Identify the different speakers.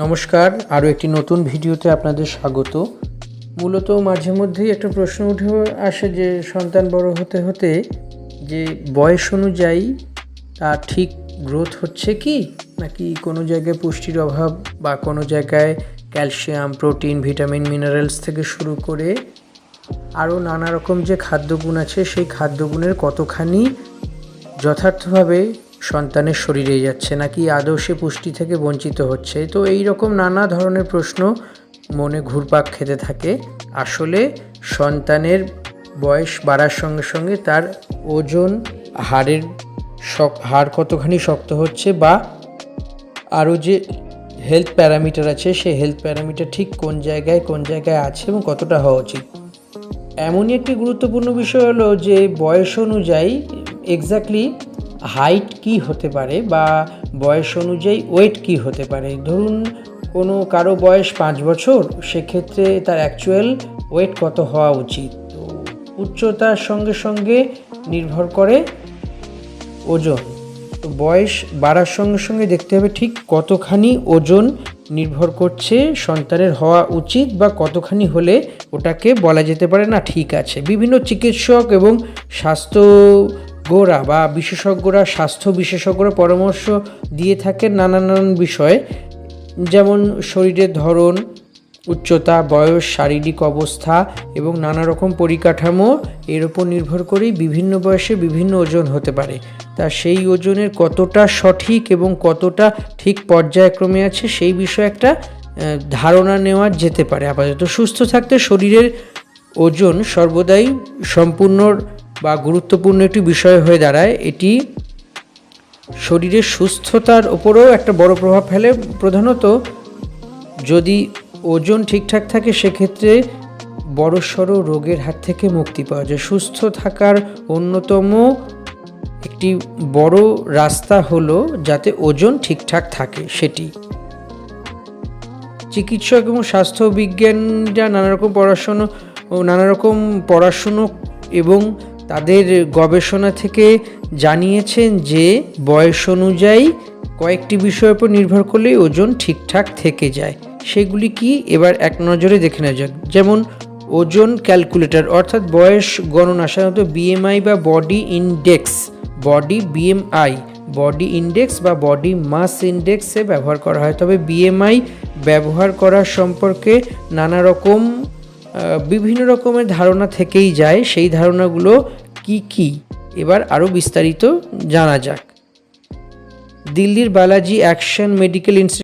Speaker 1: নমস্কার, আরও একটি নতুন ভিডিওতে আপনাদের স্বাগত। মূলত মাঝে মধ্যেই একটা প্রশ্ন উঠে আসে যে সন্তান বড় হতে হতে যে বয়স অনুযায়ী তার ঠিক গ্রোথ হচ্ছে কি, নাকি কোনো জায়গায় পুষ্টির অভাব বা কোনো জায়গায় ক্যালসিয়াম, প্রোটিন, ভিটামিন, মিনারেলস থেকে শুরু করে আরও নানা রকম যে খাদ্যগুণ আছে সেই খাদ্যগুণের কতখানি যথার্থভাবে সন্তানের শরীরে যাচ্ছে, নাকি আদৌ সে পুষ্টি থেকে বঞ্চিত হচ্ছে। তো এই রকম নানা ধরনের প্রশ্ন মনে ঘুরপাক খেতে থাকে। আসলে সন্তানের বয়স বাড়ার সঙ্গে সঙ্গে তার ওজন, হাড় কতখানি শক্ত হচ্ছে বা আরও যে হেলথ প্যারামিটার আছে সেই হেলথ প্যারামিটার ঠিক কোন জায়গায় আছে এবং কতটা হওয়া উচিত। এমনই একটি গুরুত্বপূর্ণ বিষয় হলো যে বয়স অনুযায়ী এক্স্যাক্টলি হাইট কি হতে পারে বা বয়স অনুযায়ী ওয়েট কি হতে পারে। ধরুন কারো বয়স 5 বছর, সেক্ষেত্রে তার অ্যাকচুয়াল ওয়েট কত হওয়া উচিত। তো উচ্চতার সঙ্গে সঙ্গে নির্ভর করে ওজন। তো বয়স বাড়ার সঙ্গে সঙ্গে দেখতে হবে ঠিক কতখানি ওজন নির্ভর করছে সন্তানের হওয়া উচিত বা কতখানি হলে ওটাকে বলা যেতে পারে না ঠিক আছে। বিভিন্ন চিকিৎসক এবং স্বাস্থ্য বিশেষজ্ঞরা পরামর্শ দিয়ে থাকেন নানান বিষয়ে, যেমন শরীরের ধরন, উচ্চতা, বয়স, শারীরিক অবস্থা এবং নানা রকম পরিকাঠামো, এর উপর নির্ভর করেই বিভিন্ন বয়সে বিভিন্ন ওজন হতে পারে। তা সেই ওজনের কতটা সঠিক এবং কতটা ঠিক পর্যায়ক্রমে আছে সেই বিষয়ে একটা ধারণা নেওয়া যেতে পারে। আপাতত সুস্থ থাকতে শরীরের ওজন সর্বদাই সম্পূর্ণ বা গুরুত্বপূর্ণ একটি বিষয় হয়ে দাঁড়ায়। এটি শরীরের সুস্থতার ওপরেও একটা বড় প্রভাব ফেলে। প্রধানত যদি ওজন ঠিকঠাক থাকে সেক্ষেত্রে বড়সড় রোগের হাত থেকে মুক্তি পাওয়া যায়। সুস্থ থাকার অন্যতম একটি বড় রাস্তা হলো যাতে ওজন ঠিকঠাক থাকে সেটি। চিকিৎসক এবং স্বাস্থ্যবিজ্ঞানীরা নানা রকম পড়াশুনো এবং তাদের গবেষণা থেকে জানিয়েছেন যে বয়স অনুযায়ী কয়েকটি বিষয়ের উপর নির্ভর করলেই ওজন ঠিকঠাক থেকে যায়। সেগুলি কি এবার এক নজরে দেখে নেওয়া যাক। যেমন ওজন ক্যালকুলেটর অর্থাৎ বয়স গণনা, সাধারণত বিএমআই বা বডি ইন্ডেক্স বা বডি মাস ইন্ডেক্সে ব্যবহার করা হয়। তবে বিএমআই ব্যবহার করার সম্পর্কে বিভিন্ন রকমের ধারণা থেকেই যায়। সেই ধারণাগুলো কি এবার আরও বিস্তারিত জানা যাক। দিল্লির বালাজি অ্যাকশন মেডিকেল ইনস্টিটিউট